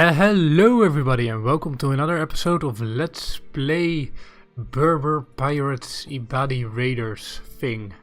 Hello everybody and welcome to another episode of Let's Play Berber Pirates Ibadi Raiders thing.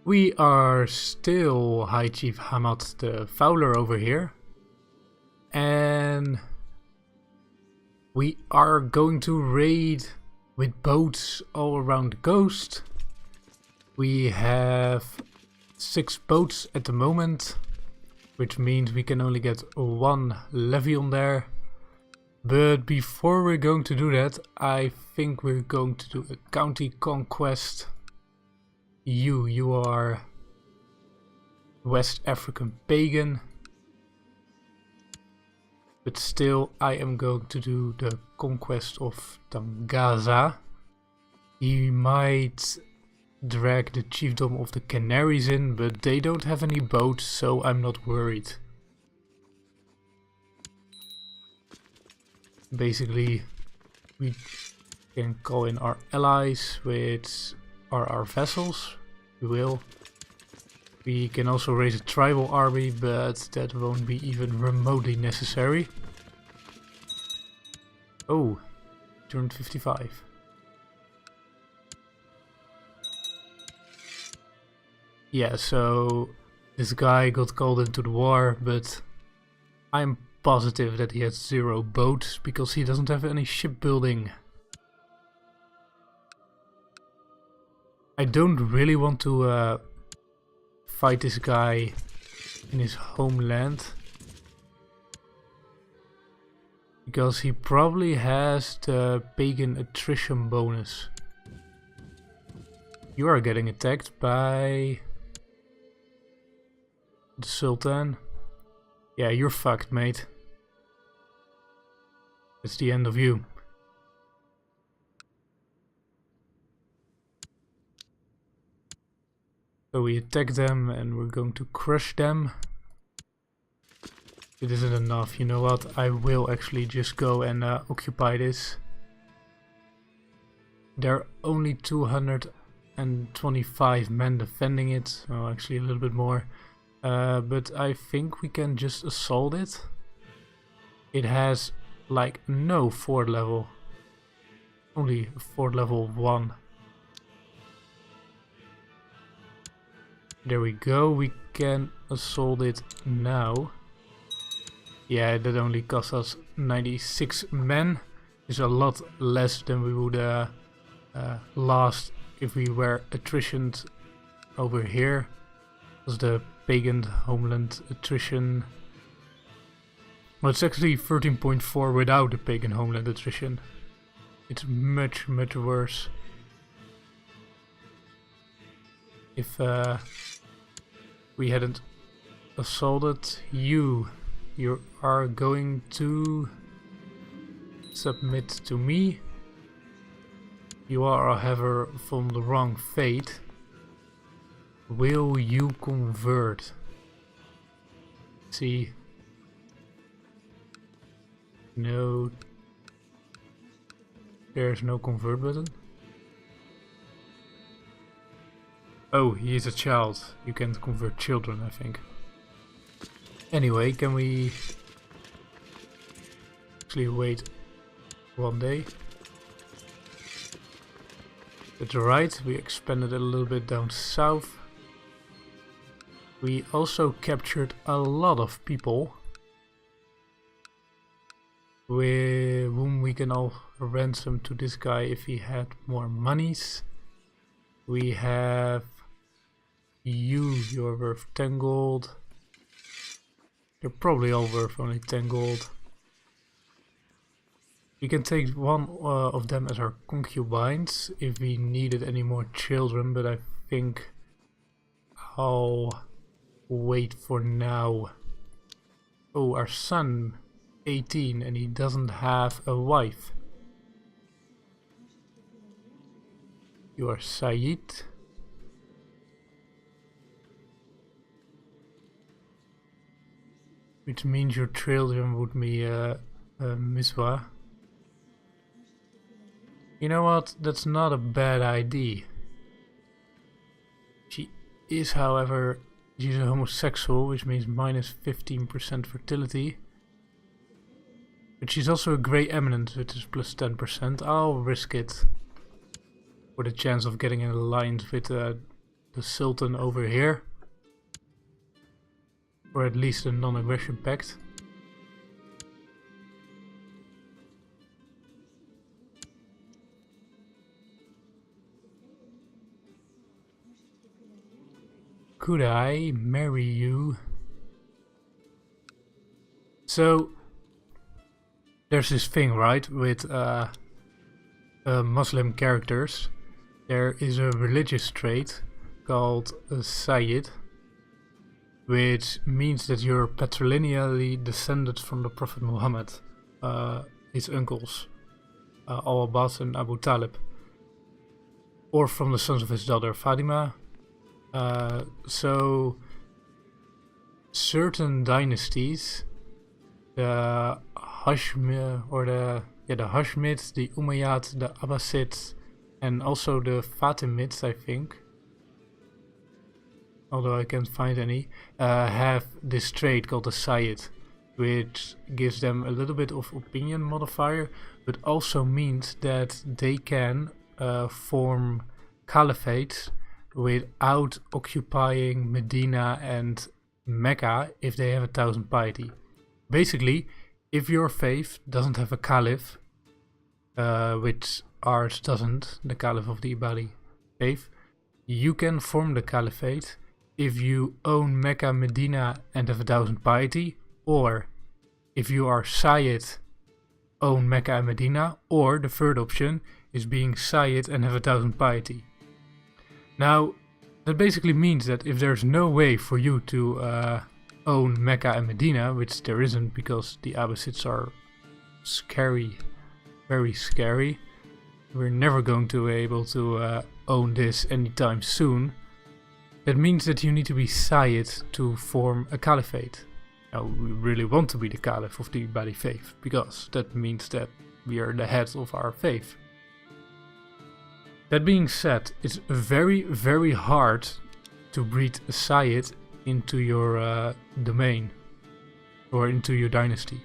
We are still High Chief Hamad the Fowler over here. And we are going to raid with boats all around the coast. We have 6 boats at the moment, which means we can only get 1 levy on there. But before we're going to do that, I think we're going to do a county conquest. You are West African pagan. But still, I am going to do the conquest of Tangaza. He might drag the chiefdom of the Canaries in, but they don't have any boats, so I'm not worried. Basically, we can call in our allies, which are our vessels. We will. We can also raise a tribal army, but that won't be even remotely necessary. Oh, turned 55. Yeah, so this guy got called into the war, but I'm positive that he has 0 boats because he doesn't have any shipbuilding. I don't really want to fight this guy in his homeland, because he probably has the pagan attrition bonus. You are getting attacked by the Sultan. Yeah, you're fucked, mate. It's the end of you. So we attack them and we're going to crush them. It isn't enough. You know what? I will actually just go and occupy this. There are only 225 men defending it. Oh, actually a little bit more. But I think we can just assault it. It has like no fort level. Only fort level 1. There we go, we can assault it now. Yeah, that only cost us 96 men. It's a lot less than we would last if we were attritioned over here. Because the pagan homeland attrition. Well, it's actually 13.4 without the pagan homeland attrition. It's much worse. If we hadn't assaulted you, you are going to submit to me. You are, however, from the wrong fate. Will you convert? See. No. There's no convert button. Oh, he is a child. You can't convert children, I think. Anyway, can we actually wait 1 day? That's right, we expanded a little bit down south. We also captured a lot of people with whom we can all ransom to this guy if he had more monies. We have you're worth 10 gold. They're probably all worth only 10 gold. We can take one of them as our concubines if we needed any more children, but I think I'll wait for now. Oh, our son, 18, and he doesn't have a wife. You are Said. Which means your children would be Miswa. You know what? That's not a bad idea. She is, however, she's a homosexual, which means minus 15% fertility. But she's also a Grey Eminent, which is plus 10%. I'll risk it for the chance of getting an alliance with the Sultan over here. Or at least a non-aggression pact. Could I marry you? So there's this thing, right, with Muslim characters. There is a religious trait called Sayyid, which means that you're patrilineally descended from the Prophet Muhammad, his uncles, Al-Abbas and Abu Talib, or from the sons of his daughter Fatima. So certain dynasties, the Hashmids, the Umayyads, the Abbasids, and also the Fatimids, I think, although I can't find any, have this trait called the Sayyid, which gives them a little bit of opinion modifier, but also means that they can form caliphates without occupying Medina and Mecca if they have 1,000 piety. Basically, if your faith doesn't have a caliph, which ours doesn't, the caliph of the Ibadi faith, you can form the caliphate if you own Mecca, Medina and have 1,000 piety, or if you are Sayyid, own Mecca and Medina, or the third option is being Sayyid and have 1,000 piety. Now, that basically means that if there's no way for you to own Mecca and Medina, which there isn't because the Abbasids are scary, very scary, we're never going to be able to own this anytime soon. That means that you need to be Sayyid to form a caliphate. Now, we really want to be the caliph of the Ibadi faith, because that means that we are the head of our faith. That being said, it's very, very hard to breed a Sayyid into your domain or into your dynasty,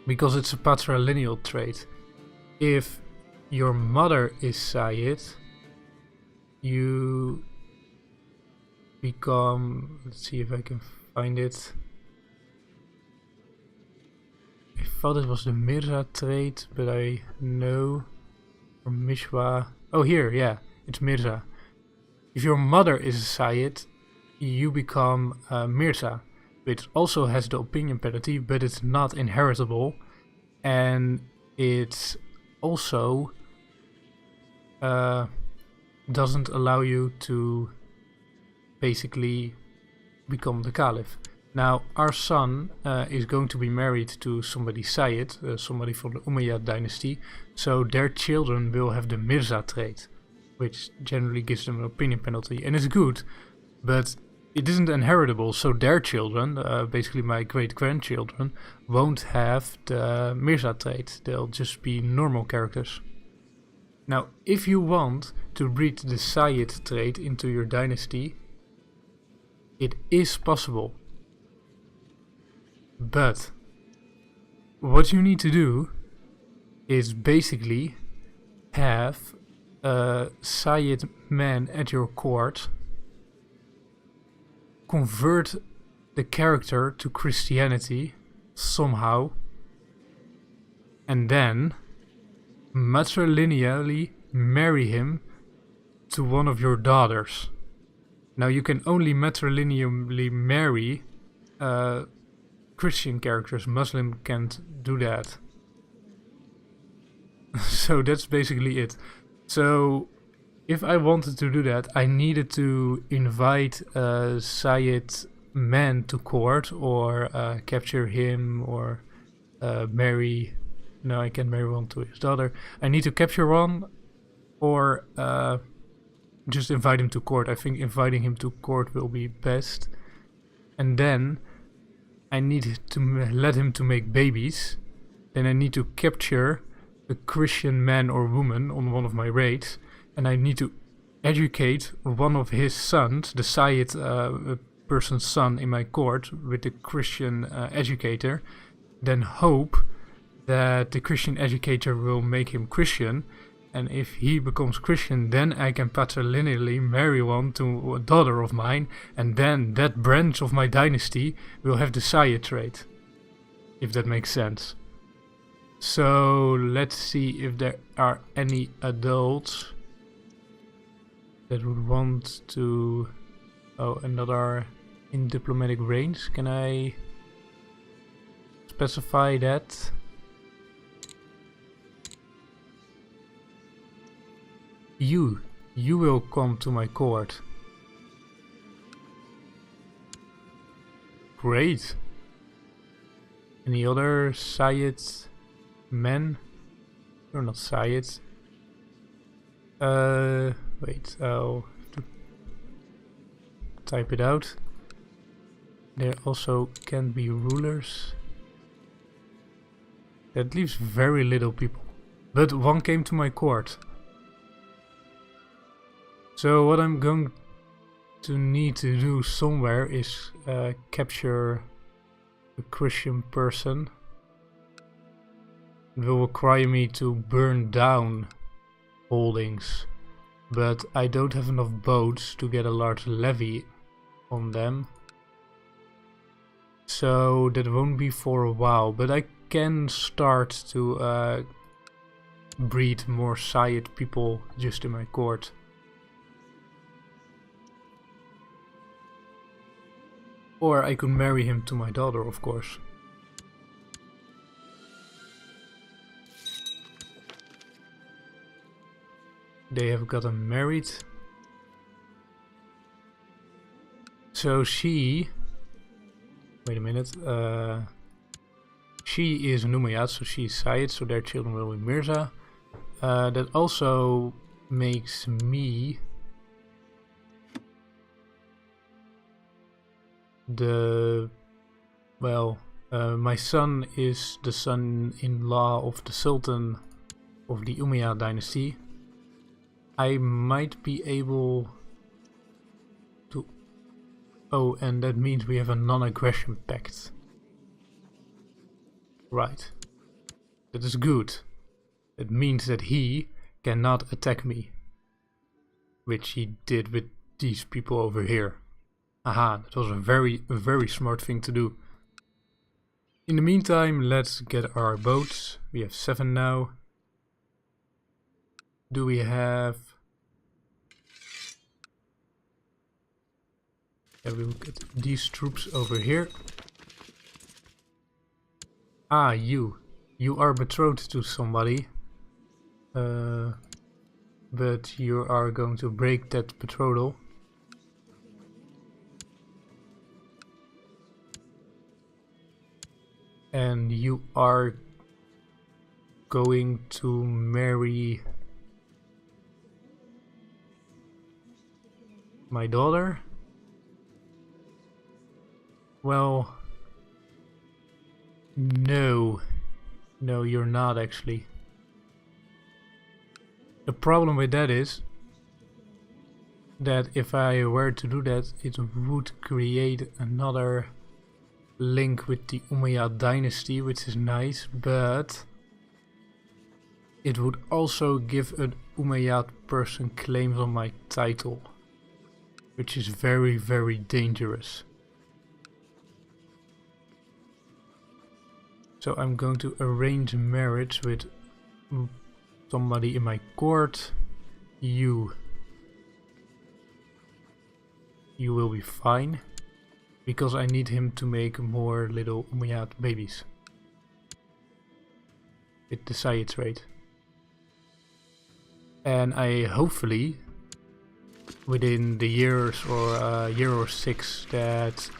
because it's a patrilineal trait. If your mother is Sayyid, you become, let's see if I can find it. I thought it was the Mirza trait, but I know, or Mishwa. Oh, here, yeah, it's Mirza. If your mother is a Sayyid, you become Mirza, which also has the opinion penalty, but it's not inheritable, and it's also doesn't allow you to basically become the caliph. Now, our son is going to be married to somebody Sayyid, somebody from the Umayyad dynasty, so their children will have the Mirza trait, which generally gives them an opinion penalty, and it's good, but it isn't inheritable, so their children, basically my great-grandchildren, won't have the Mirza trait. They'll just be normal characters. Now, if you want to breed the Sayyid trait into your dynasty, it is possible. But what you need to do is basically have a Sayyid man at your court convert the character to Christianity somehow, and then matrilineally marry him to one of your daughters. Now, you can only matrilineally marry Christian characters. Muslim can't do that. So that's basically it. So if I wanted to do that, I needed to invite a Sayyid man to court, or capture him, or marry. No, I can't marry one to his daughter. I need to capture one, or just invite him to court. I think inviting him to court will be best. And then I need to let him to make babies. Then I need to capture a Christian man or woman on one of my raids, and I need to educate one of his sons, the Sayyid person's son in my court, with the Christian educator, then hope that the Christian educator will make him Christian, and if he becomes Christian, then I can patrilineally marry one to a daughter of mine, and then that branch of my dynasty will have the sire trait, if that makes sense. So let's see if there are any adults that would want to... Oh, another in diplomatic range. Can I specify that? You will come to my court. Great. Any other Syed men? You're not Syed. Wait, I'll type it out. There also can be rulers. That leaves very little people. But one came to my court. So what I'm going to need to do somewhere is capture a Christian person. It will require me to burn down holdings, but I don't have enough boats to get a large levy on them. So that won't be for a while, but I can start to breed more Syed people just in my court. Or I could marry him to my daughter, of course. They have gotten married. So she... Wait a minute. She is an Umayyad, so she's Syed, so their children will be Mirza. That also makes me... my son is the son-in-law of the Sultan of the Umayyad dynasty. I might be able to... Oh, and that means we have a non-aggression pact. Right. That is good. It means that he cannot attack me. Which he did with these people over here. Aha, that was a very smart thing to do. In the meantime, let's get our boats. We have 7 now. Do we have... Yeah, we will get these troops over here. Ah, you. You are betrothed to somebody. But you are going to break that betrothal. And you are going to marry my daughter? Well, no. No, you're not actually. The problem with that is that if I were to do that, it would create another link with the Umayyad dynasty, which is nice, but it would also give an Umayyad person claims on my title, which is very dangerous. So I'm going to arrange a marriage with somebody in my court. You will be fine. Because I need him to make more little Umayyad babies. With the Syed trait. And I hopefully, within the years or a year or 6 that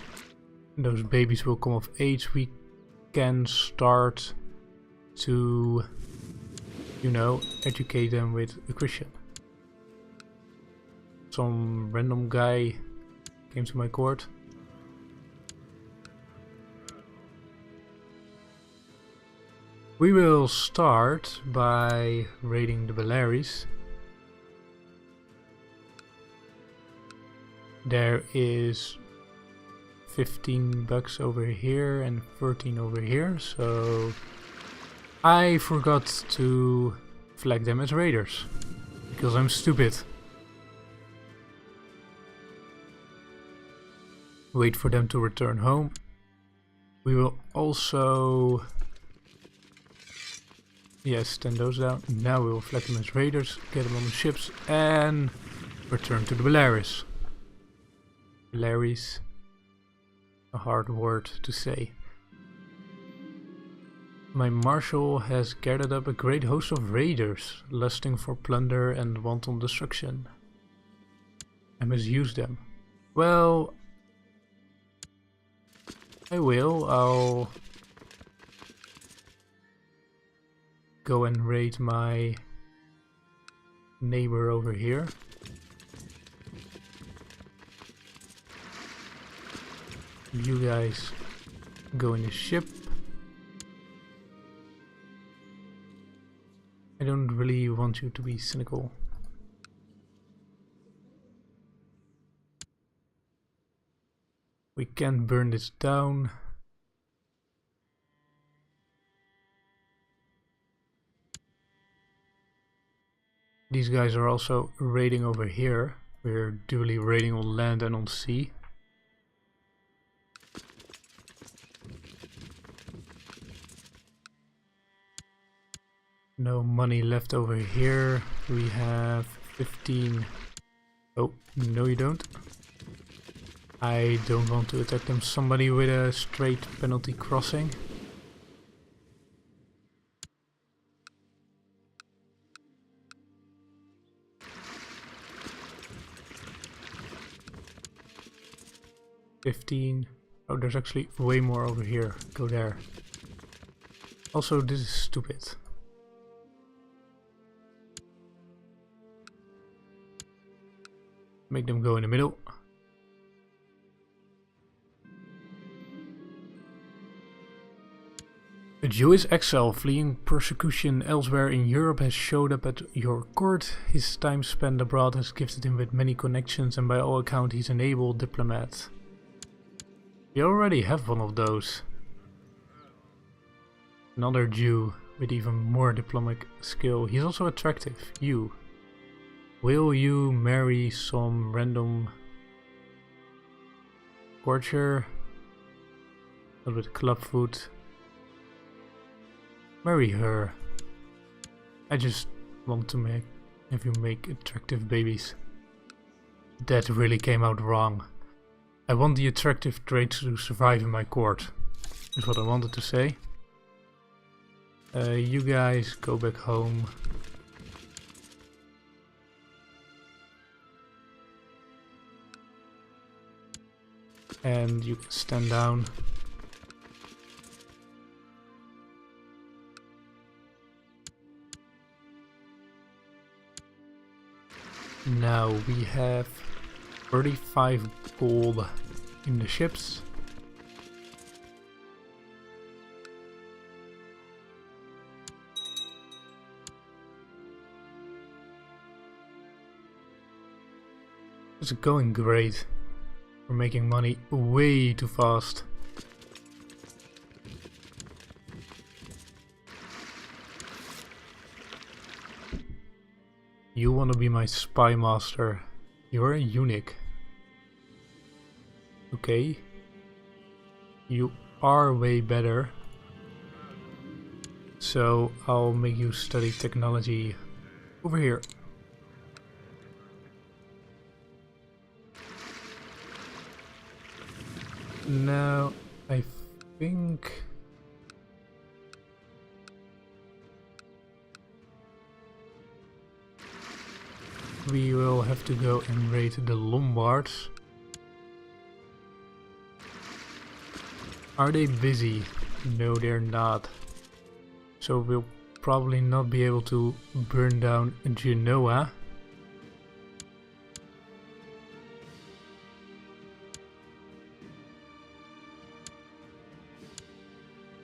those babies will come of age, we can start to, you know, educate them with a Christian. Some random guy came to my court. We will start by raiding the Berbers. There is 15 bucks over here and 13 over here, so I forgot to flag them as raiders. Because I'm stupid. Wait for them to return home. We will also... Yes, stand those down. Now we will flag them as raiders, get them on the ships, and return to the Berbers. Berbers. A hard word to say. My marshal has gathered up a great host of raiders, lusting for plunder and wanton destruction. I must use them. Well, I will. I'll go and raid my neighbor over here. You guys go in the ship. I don't really want you to be cynical. We can burn this down. These guys are also raiding over here. We're duly raiding on land and on sea. No money left over here. We have 15. Oh, no you don't. I don't want to attack them. Somebody with a straight penalty crossing. $15. Oh, there's actually way more over here. Go there. Also, this is stupid. Make them go in the middle. A Jewish exile fleeing persecution elsewhere in Europe has showed up at your court. His time spent abroad has gifted him with many connections, and by all accounts he's an able diplomat. We already have one of those. Another Jew with even more diplomatic skill. He's also attractive. You. Will you marry some random courtier? A little bit clubfoot. Marry her. I just want to have you make attractive babies. That really came out wrong. I want the attractive traits to survive in my court. Is what I wanted to say. You guys go back home. And you can stand down. Now we have 35 gold in the ships. It's going great. We're making money way too fast. You want to be my spy master. You're a eunuch. Okay. You are way better. So I'll make you study technology over here. Now I think we will have to go and raid the Lombards. Are they busy? No, they're not. So we'll probably not be able to burn down Genoa.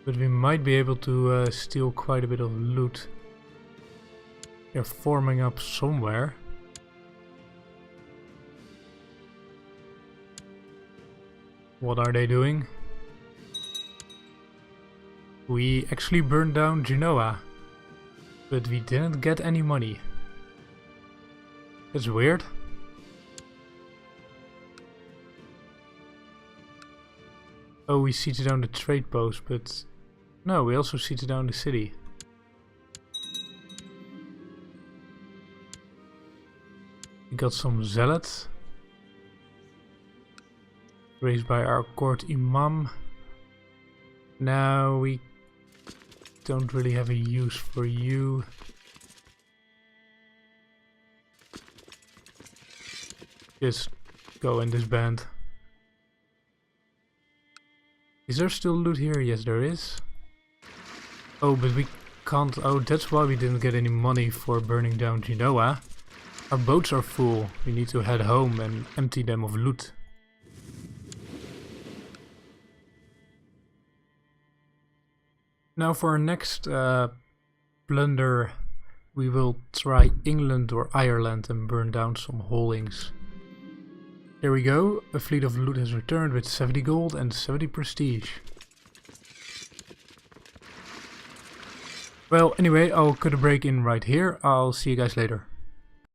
But we might be able to steal quite a bit of loot. They're forming up somewhere. What are they doing? We actually burned down Genoa, but we didn't get any money. That's weird. Oh, we seated down the trade post, but no, we also seated down the city. We got some zealots raised by our court imam. Now we don't really have a use for you. Just go in this band. Is there still loot here? Yes, there is. Oh, but we can't. Oh, that's why we didn't get any money for burning down Genoa. Our boats are full. We need to head home and empty them of loot. Now for our next plunder, we will try England or Ireland and burn down some holdings. There we go. A fleet of loot has returned with 70 gold and 70 prestige. Well, anyway, I'll cut a break in right here. I'll see you guys later.